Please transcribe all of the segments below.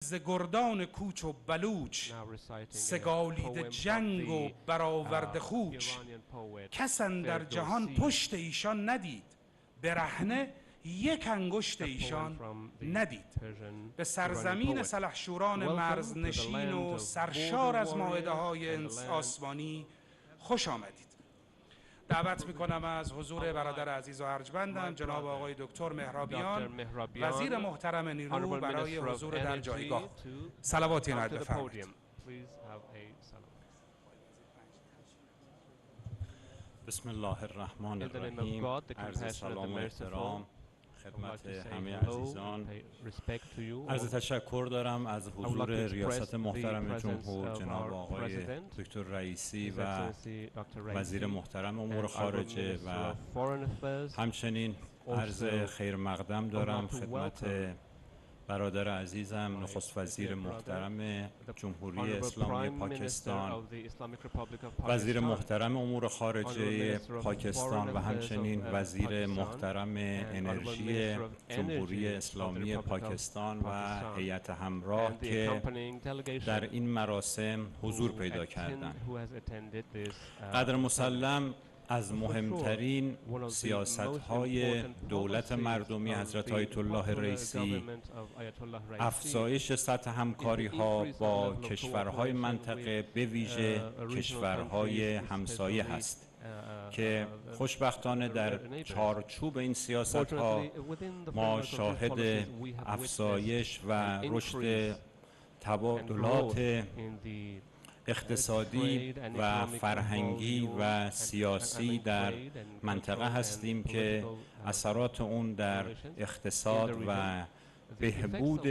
ز گردان کوچ و بلوچ، سگالید جنگ و برآورد خوچ. کس اندر جهان پشت ایشان ندید، برهنه یک انگشت ایشان ندید. به سرزمین سلحشوران مرزنشین و سرشار از مائده های آسمانی خوش آمدید. دعوت میکنم از حضور برادر عزیز و ارجمندم جناب آقای دکتر مهرابیان، وزیر محترم نیرو، برای حضور در جایگاه. صلواتی عنایت بفرمایید. بسم الله الرحمن الرحیم. عرض سلام و احترام خدمت همه عزیزان. عرض تشکر دارم از حضور ریاست محترم جمهور جناب آقای دکتر رئیسی و وزیر محترم امور خارجه و همچنین عرض خیر مقدم دارم خدمت برادر عزیزم نخست وزیر محترم جمهوری اسلامی پاکستان، وزیر محترم امور خارجه پاکستان و همچنین وزیر محترم انرژی جمهوری اسلامی پاکستان و هیئت همراه که در این مراسم حضور پیدا کردند. قدر مسلم از مهمترین سیاست‌های دولت مردمی حضرت آیت الله رئیسی افزایش سطح همکاری‌ها با کشورهای منطقه به ویژه کشورهای همسایه است که خوشبختانه در چارچوب این سیاست‌ها ما شاهد افزایش و رشد تبادلات اقتصادی و فرهنگی و سیاسی در منطقه هستیم که اثرات اون در اقتصاد و بهبود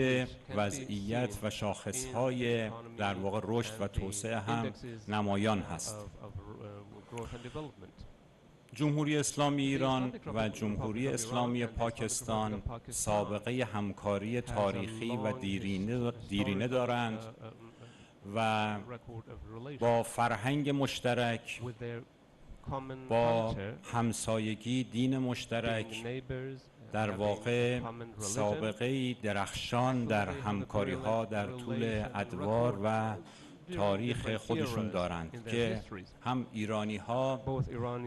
وضعیت و شاخصهای در واقع رشد و توسعه هم نمایان هست. جمهوری اسلامی ایران و جمهوری اسلامی پاکستان سابقه همکاری تاریخی و دیرینه دارند و با فرهنگ مشترک، با همسایگی دین مشترک در واقع سابقه درخشان در همکاری ها در طول ادوار و تاریخ خودشون دارند که هم ایرانی ها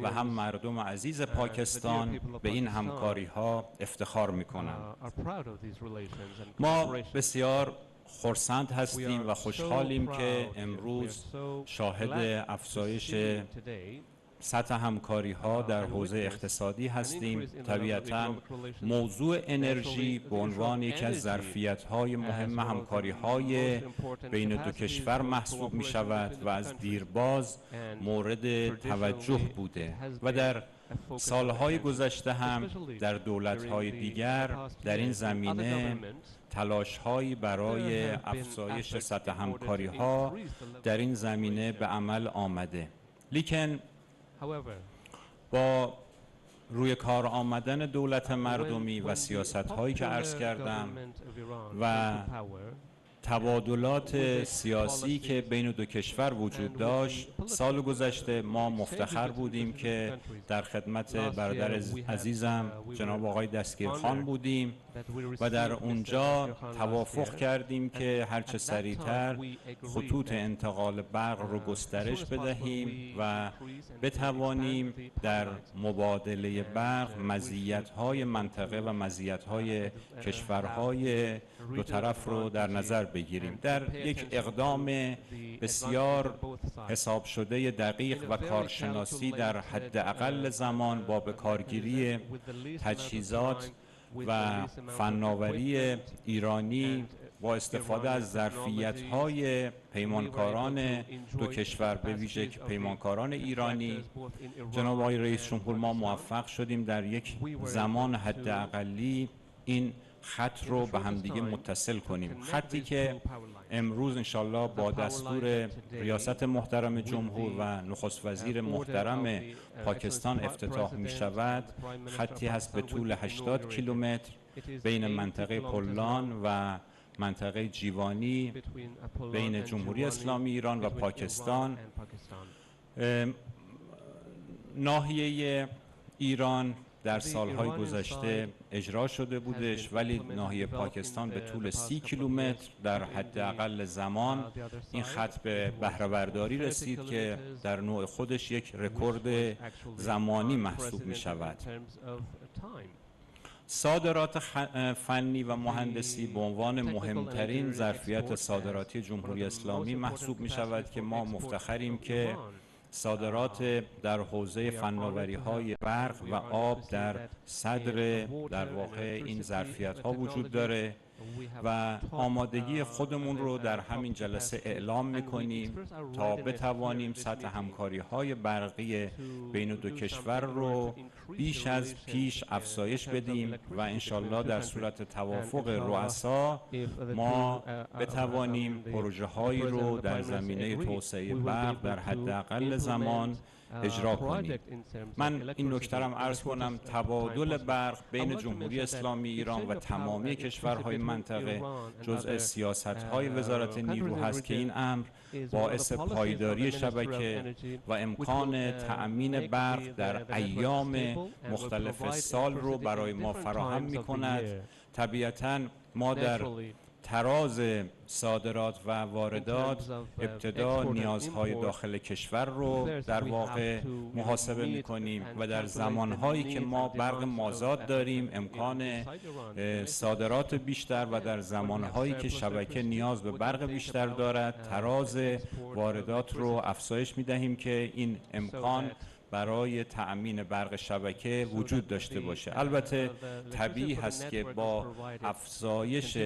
و هم مردم عزیز پاکستان به این همکاری ها افتخار میکنند. ما بسیار خرسند هستیم و خوشحالیم که امروز شاهد افزایش سطح همکاری ها در حوزه اقتصادی هستیم. طبیعتاً موضوع انرژی به عنوان یکی از ظرفیت های مهم همکاری های بین دو کشور محسوب می شود و از دیرباز مورد توجه بوده و در سالهای گذشته هم در دولت‌های دیگر در این زمینه تلاش‌هایی برای افزایش سطح همکاری‌ها در این زمینه به عمل آمده. لیکن با روی کار آمدن دولت مردمی و سیاست‌هایی که عرض کردم و تبادلات سیاسی که بین دو کشور وجود داشت، سال گذشته ما مفتخر بودیم که در خدمت برادر عزیزم جناب آقای دستگیرخان بودیم و در اونجا توافق کردیم که هرچه سریعتر خطوط انتقال برق رو گسترش بدهیم و بتوانیم در مبادله برق مزیت‌های منطقه و مزیت‌های کشورهای دو طرف رو در نظر بگیریم. در یک اقدام بسیار حساب شده دقیق و کارشناسی در حد اقل زمان با بکارگیری تجهیزات و فناوری ایرانی با استفاده از ظرفیت‌های پیمانکاران دو کشور به ویژه پیمانکاران ایرانی، جناب آقای رئیس جمهور ما موفق شدیم در یک زمان حد اقلی این خط رو به همدیگه متصل کنیم. خطی که امروز انشالله با دستور ریاست محترم جمهور و نخست وزیر محترم پاکستان افتتاح می شود، خطی هست به طول 80 کیلومتر بین منطقه پلان و منطقه جیوانی بین جمهوری اسلامی ایران و پاکستان. ناحیه ایران در سالهای گذشته اجرا شده بودش، ولی ناحیه پاکستان به طول 30 کیلومتر در حداقل زمان این خط به بهره برداری رسید که در نوع خودش یک رکورد زمانی محسوب می شود. صادرات فنی و مهندسی به عنوان مهمترین ظرفیت صادراتی جمهوری اسلامی محسوب می شود که ما مفتخریم که صادرات در حوزه فناوری‌های برق و آب در صدر در واقع این ظرفیت‌ها وجود داره و آمادگی خودمون رو در همین جلسه اعلام می‌کنیم تا بتوانیم سطح همکاری‌های برقی بین دو کشور رو بیش از پیش افزایش بدیم و انشالله در صورت توافق رؤسا ما بتوانیم پروژه‌هایی رو در زمینه توسعه برق در حداقل زمان اجرا کنیم. من این نکته را عرض کنم، تبادل برق بین جمهوری اسلامی ایران و تمامی کشورهای منطقه جزء سیاست‌های وزارت نیرو هست که این امر باعث پایداری شبکه و امکان تأمین برق در ایام مختلف سال رو برای ما فراهم می‌کند. طبیعتاً ما در تراز صادرات و واردات ابتدا نیازهای داخل کشور رو در واقع محاسبه می‌کنیم و در زمانهایی که ما برق مازاد داریم امکان صادرات بیشتر و در زمانهایی که شبکه نیاز به برق بیشتر دارد تراز واردات رو افزایش می‌دهیم که این امکان برای تأمین برق شبکه وجود داشته باشه. البته طبیعی هست که با افزایش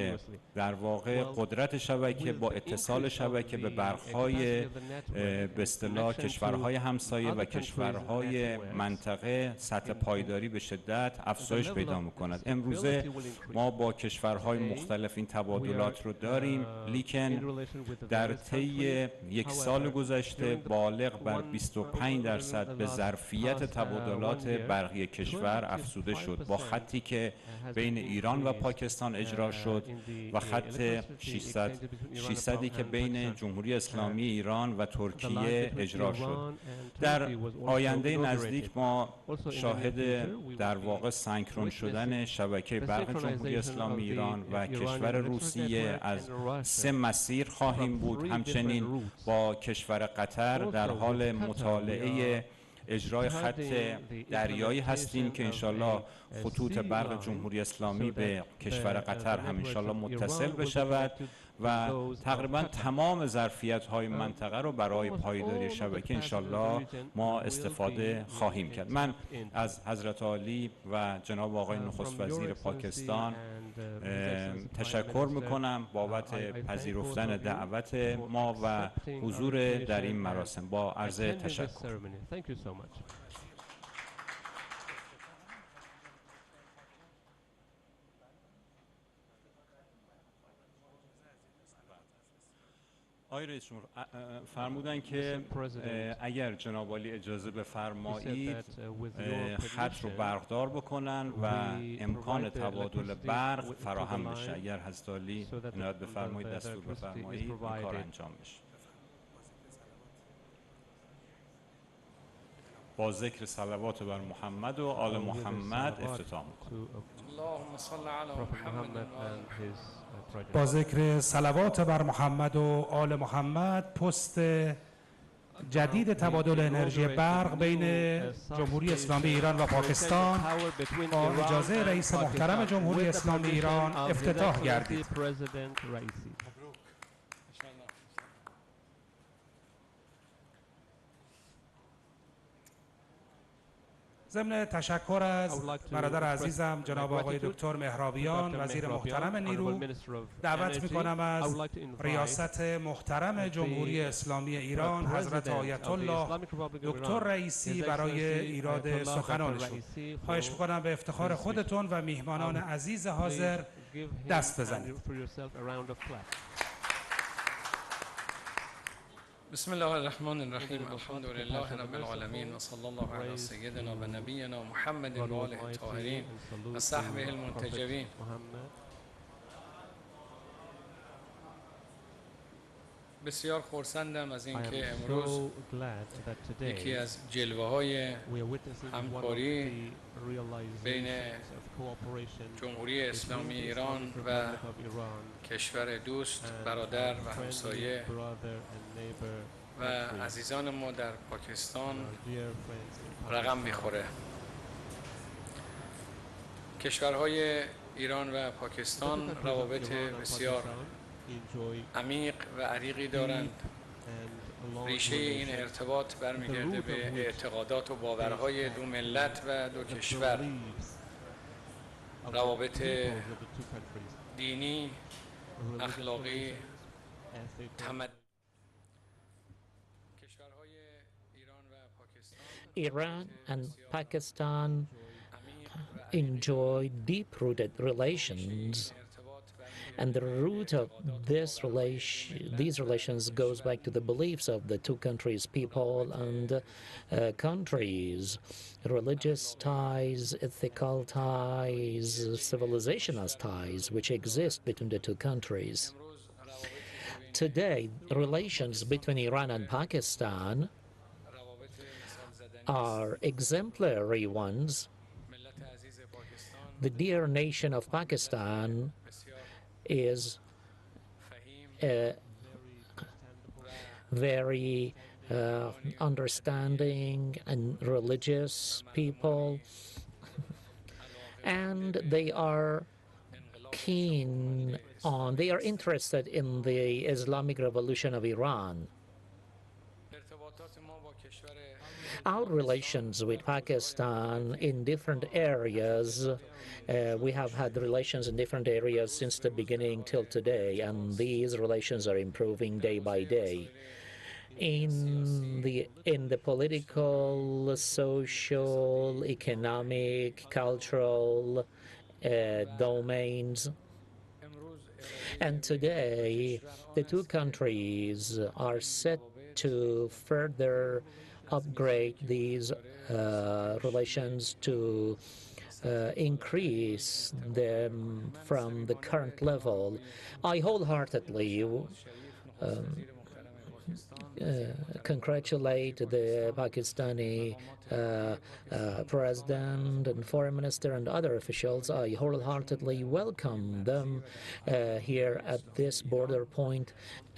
در واقع قدرت شبکه، با اتصال شبکه به برق‌های به اصطلاح کشورهای همسایه و کشورهای منطقه سطح پایداری به شدت افزایش پیدا می‌کند. امروزه ما با کشورهای مختلف این تبادلات رو داریم، لیکن در طی یک سال گذشته بالغ بر 25% به ظرفیت تبادلات برقی کشور افزوده شد با خطی که بین ایران و پاکستان اجرا شد و خط 600 که بین جمهوری اسلامی ایران و ترکیه اجرا شد. در آینده نزدیک ما شاهد در واقع سنکرون شدن شبکه برق جمهوری اسلامی ایران و کشور روسیه از 3 مسیر خواهیم بود. همچنین با کشور قطر در حال مطالعه اجرای خط دریایی هستیم که انشالله خطوط برق جمهوری اسلامی به کشور قطر هم انشالله متصل بشود و تقریبا تمام ظرفیت‌های منطقه رو برای پایداری شبکه انشالله ما استفاده خواهیم کرد. من از حضرت عالی و جناب آقای نخست وزیر پاکستان تشکر میکنم بابت پذیرفتن دعوت ما و حضور در این مراسم. با عرض تشکر. آقای رئیس جمهور فرمودن که اگر جناب عالی اجازه بفرمایید خط رو برقدار بکنن و امکان تبادل برق فراهم بشه. اگر حضرت عالی عنایت بفرمایید دستور بفرمایید این کار انجام بشه. با ذکر صلوات بر محمد و آل محمد افتتاح می‌کنم. اللهم صل علی محمد با ذکر صلوات بر محمد و آل محمد پست جدید تبادل انرژی برق بین جمهوری اسلامی ایران و پاکستان با اجازه رئیس محترم جمهوری اسلامی ایران افتتاح گردید. ضمن تشکر از برادر عزیزم جناب آقای دکتر مهرابیان وزیر محترم نیرو، دعوت می‌کنم از ریاست محترم جمهوری اسلامی ایران حضرت آیت الله دکتر رئیسی برای ایراد سخنانشون. خواهش می‌کنم به افتخار خودتون و میهمانان عزیز حاضر دست بزنید. بسم الله الرحمن الرحیم. الحمد لله رب العالمین و صلی الله علی سیدنا و نبینا محمد و آله الطاهرین و صحبه المنتجبین. بسیار خرسندم از اینکه امروز یکی از جلوه‌های همکاری بین جمهوری اسلامی ایران و کشور دوست، برادر و همسایه و عزیزان ما در پاکستان رقم میخوره. کشورهای ایران و پاکستان روابط بسیار عمیق و عریقی دارند. ریشه این ارتباط برمیگرده به اعتقادات و باورهای دو ملت و دو کشور. روابط دینی، اخلاقی، تمدنی. Iran and Pakistan enjoy deep-rooted relations, and the root of these relations goes back to the beliefs of the two countries' people and countries, religious ties, ethical ties, civilizational ties, which exist between the two countries. Today, relations between Iran and Pakistan are exemplary ones. The dear nation of Pakistan is very understanding and religious people, and they are they are interested in the Islamic Revolution of Iran. Our relations with Pakistan in different areas, we have had relations in different areas since the beginning till today, and these relations are improving day by day. In the political, social, economic, cultural domains. And today, the two countries are set to further upgrade these relations, to increase them from the current level. I wholeheartedly congratulate the Pakistani president and foreign minister and other officials. I wholeheartedly welcome them here at this border point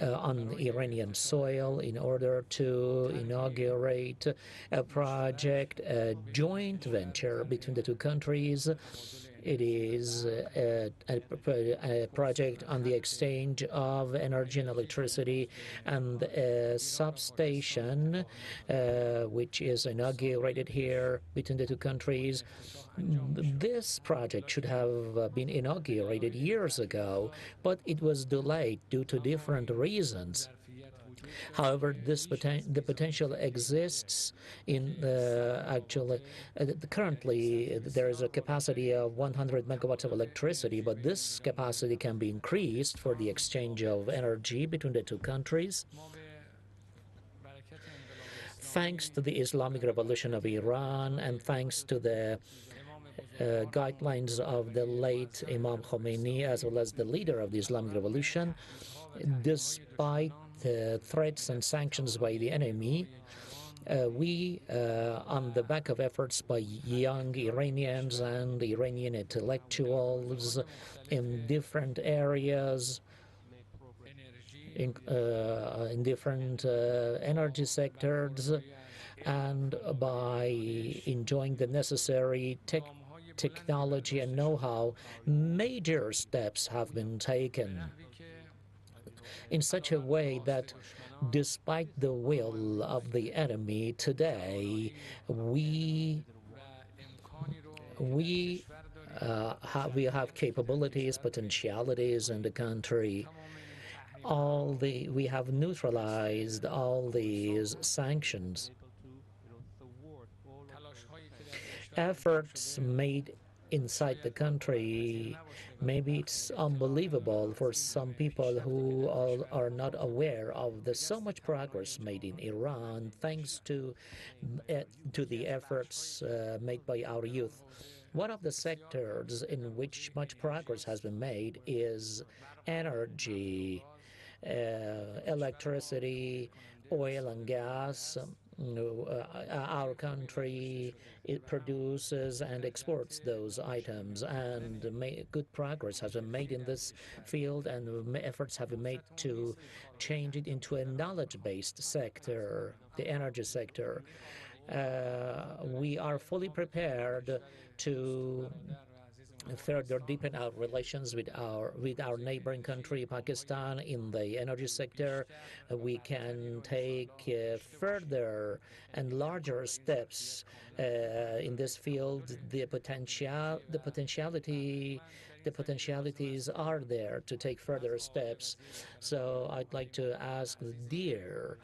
on Iranian soil in order to inaugurate a project, a joint venture between the two countries. It is a project on the exchange of energy and electricity, and a substation which is inaugurated here between the two countries. This project should have been inaugurated years ago, but it was delayed due to different reasons. However, the potential exists in currently there is a capacity of 100 megawatts of electricity, but this capacity can be increased for the exchange of energy between the two countries. Thanks to the Islamic Revolution of Iran and thanks to the guidelines of the late Imam Khomeini, as well as the leader of the Islamic Revolution, despite the threats and sanctions by the enemy, we, on the back of efforts by young Iranians and Iranian intellectuals in different areas, in different energy sectors, and by enjoying the necessary technology and know-how, major steps have been taken in such a way that despite the will of the enemy today, we have capabilities, potentialities in the country. We have neutralized all these sanctions. Efforts made inside the country, maybe it's unbelievable for some people who are not aware of so much progress made in Iran, thanks to the efforts made by our youth. One of the sectors in which much progress has been made is energy. electricity, oil and gas. Our country, it produces and exports those items, and good progress has been made in this field, and efforts have been made to change it into a knowledge-based sector, the energy sector. We are fully prepared to further deepen our relations with our neighboring country, Pakistan, in the energy sector. We can take further and larger steps in this field. The potentialities are there to take further steps. So I'd like to ask to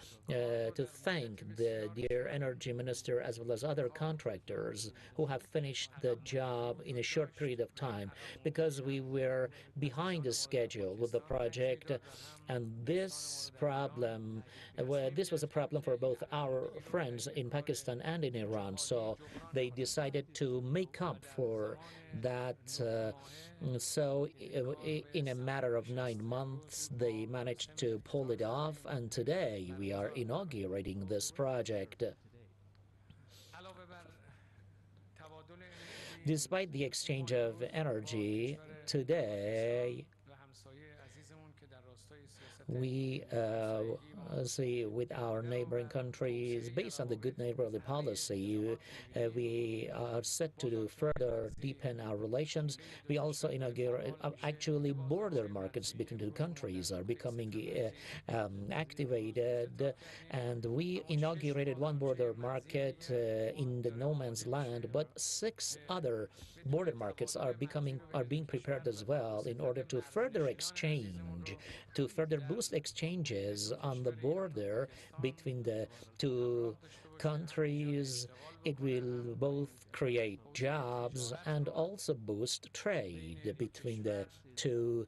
thank the dear Energy Minister as well as other contractors who have finished the job in a short period of time, because we were behind the schedule with the project, and this was a problem for both our friends in Pakistan and in Iran. So they decided to make up for that. So in a matter of 9 months, they managed to pull it off, and today we are inaugurating this project. Despite the exchange of energy, today we see with our neighboring countries, based on the good neighborly policy, we are set to further deepen our relations. We also inaugurate, actually border markets between the countries are becoming activated, and we inaugurated one border market in the no man's land, but 6 other border markets are being prepared as well in order to further exchange, to further boost exchanges on the border between the 2 countries. It will both create jobs and also boost trade between the 2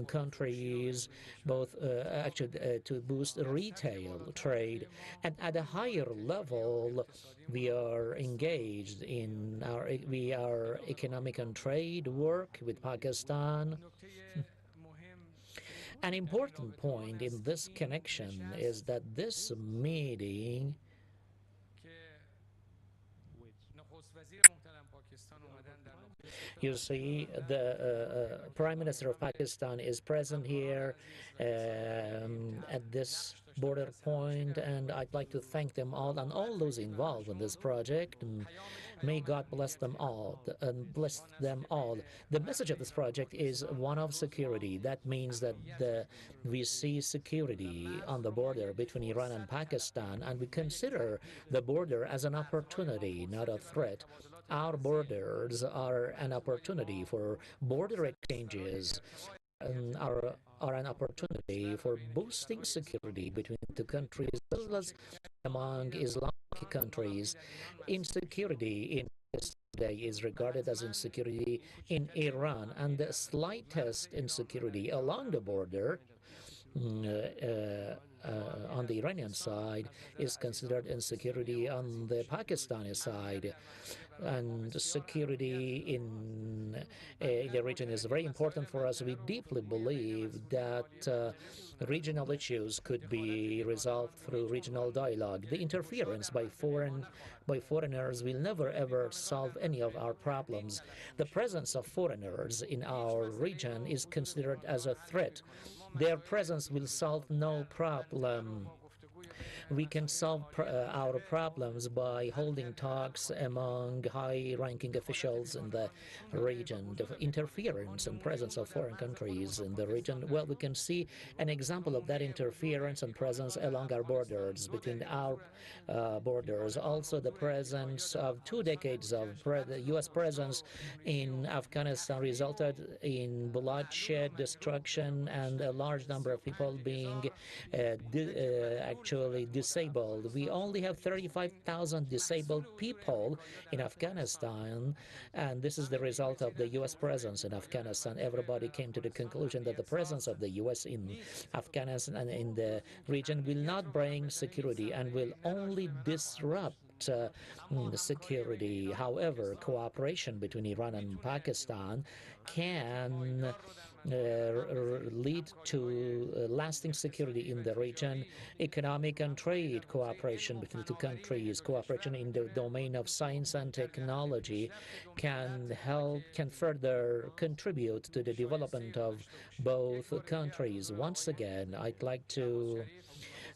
countries, both to boost retail trade. And at a higher level, we are engaged in our economic and trade work with Pakistan. An important point in this connection is that this meeting you see, the Prime Minister of Pakistan is present here at this border point, and I'd like to thank them all and all those involved in this project. And may God bless them all. The message of this project is one of security. That means that we see security on the border between Iran and Pakistan, and we consider the border as an opportunity, not a threat. Our borders are an opportunity for border exchanges, and are an opportunity for boosting security between the 2 countries, as well as among Islamic countries. Insecurity in today is regarded as insecurity in Iran, and the slightest insecurity along the border on the Iranian side is considered insecurity on the Pakistani side. And security in the region is very important for us. We deeply believe that regional issues could be resolved through regional dialogue. The interference by foreigners will never ever solve any of our problems. The presence of foreigners in our region is considered as a threat. Their presence will solve no problem. We can solve our problems by holding talks among high-ranking officials in the region. The interference and presence of foreign countries in the region, well, we can see an example of that interference and presence along our borders, between our borders. Also, the presence of 2 decades of the U.S. presence in Afghanistan resulted in bloodshed, destruction, and a large number of people being actually disabled. We only have 35,000 disabled people in Afghanistan, and this is the result of the U.S. presence in Afghanistan. Everybody came to the conclusion that the presence of the U.S. in Afghanistan and in the region will not bring security and will only disrupt security. However, cooperation between Iran and Pakistan can lead to lasting security in the region. Economic and trade cooperation between the two countries, cooperation in the domain of science and technology can further contribute to the development of both countries. Once again, I'd like to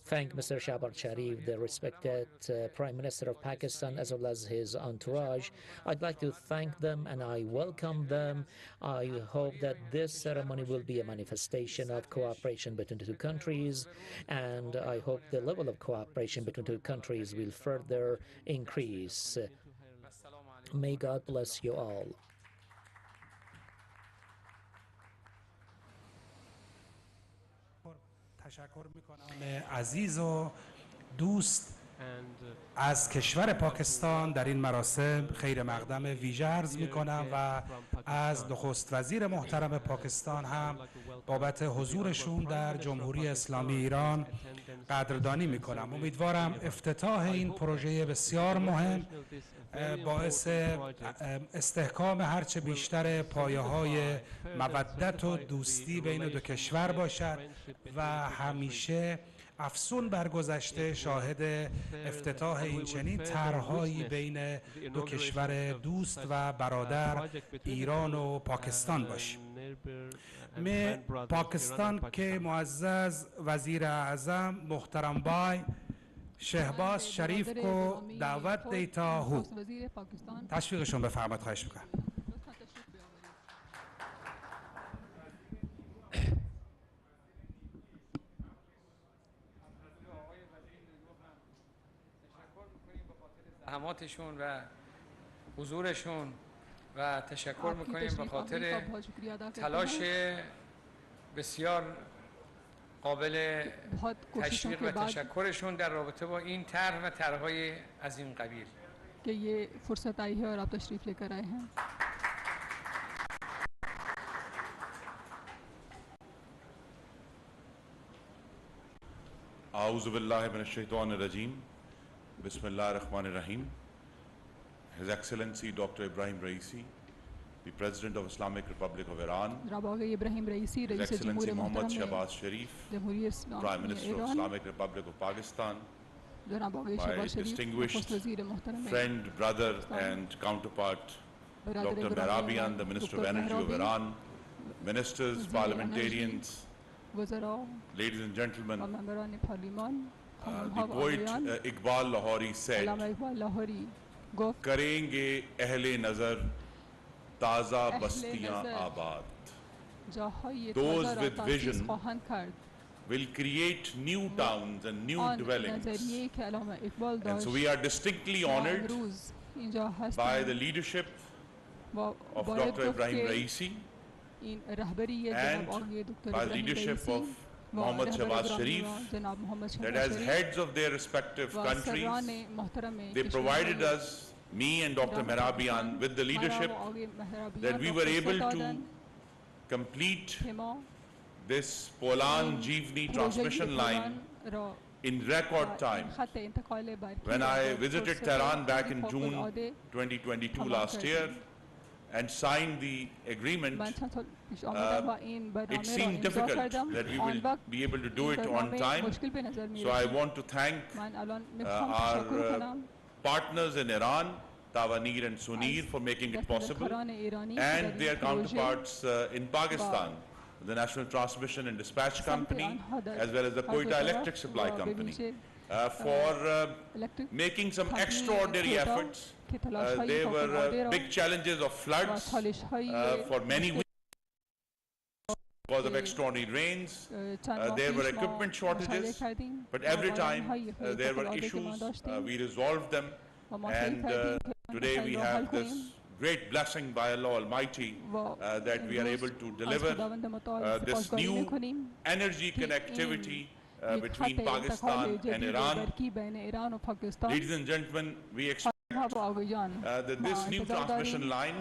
thank Mr. Shehbaz Sharif, the respected Prime Minister of Pakistan, as well as his entourage. I'd like to thank them and I welcome them. I hope that this ceremony will be a manifestation of cooperation between the two countries, and I hope the level of cooperation between the two countries will further increase. May God bless you all. تشکر میکنم عزیز و دوست از کشور پاکستان در این مراسم خیر مقدم ویژه عرض میکنم و از نخست وزیر محترم پاکستان هم بابت حضورشون در جمهوری اسلامی ایران قدردانی میکنم. امیدوارم افتتاح این پروژه بسیار مهم باعث استحکام هرچه بیشتر پایه‌های مودت و دوستی بین دو کشور باشد و همیشه افسون بر گذشته شاهد افتتاح این چنین طرح‌هایی بین دو کشور دوست و برادر ایران و پاکستان باشیم. मैं पाकिस्तान के मुअज़्ज़ज़ वज़ीर आज़म मोहतरम भाई शहबाज शरीफ को दावत देता हूँ. तशवीक़शुन बफ़रमाद ख्वाहिश मिکنم. زحماتشون و حضورشون و تشکر میکنیم به خاطر تلاش بسیار قابل تشویق و تشکرشون در رابطه با این طرح و طرح‌های از این قبیل که ये फुर्सत आई है और आप तशरीफ लेकर आए हैं. أعوذ بالله من الشيطان الرجيم. بسم الله الرحمن الرحيم. His Excellency Dr. Ebrahim Raisi, the President of Islamic Republic of Iran, His Excellency Muhammad Shehbaz Sharif, Prime Minister of Islamic Republic of Pakistan, my distinguished friend, brother and counterpart, Dr. Mehrabian, the Minister of Energy of Iran, ministers, parliamentarians, ladies and gentlemen, the poet Iqbal Lahori said, करेंगे अहले नजर ताजा बस्तियां आबाद. Those with vision will create new towns and new dwellings. And so we are distinctly honored by the leadership of Dr. Ebrahim Raisi and by the leadership of Muhammad Shehbaz Sharif, that as heads of their respective countries, they provided us, me and Dr. Mehrabian, with the leadership that we were able to complete this Polan Jivni transmission line in record time. When I visited Tehran back in June 2022 last year and signed the agreement, it seemed difficult that we will be able to do it on time. So I want to thank our partners in Iran, Tawanir and Sunir, for making it possible, and their counterparts in Pakistan, the National Transmission and Dispatch Company, as well as the Quetta Electric Supply Company, for making some extraordinary efforts. There were big challenges of floods for many weeks because of extraordinary rains. There were equipment shortages, but every time there were issues, we resolved them, and today we have this great blessing by Allah Almighty that we are able to deliver this new energy connectivity between Pakistan and Iran. Ladies and gentlemen, we expect that this new transmission line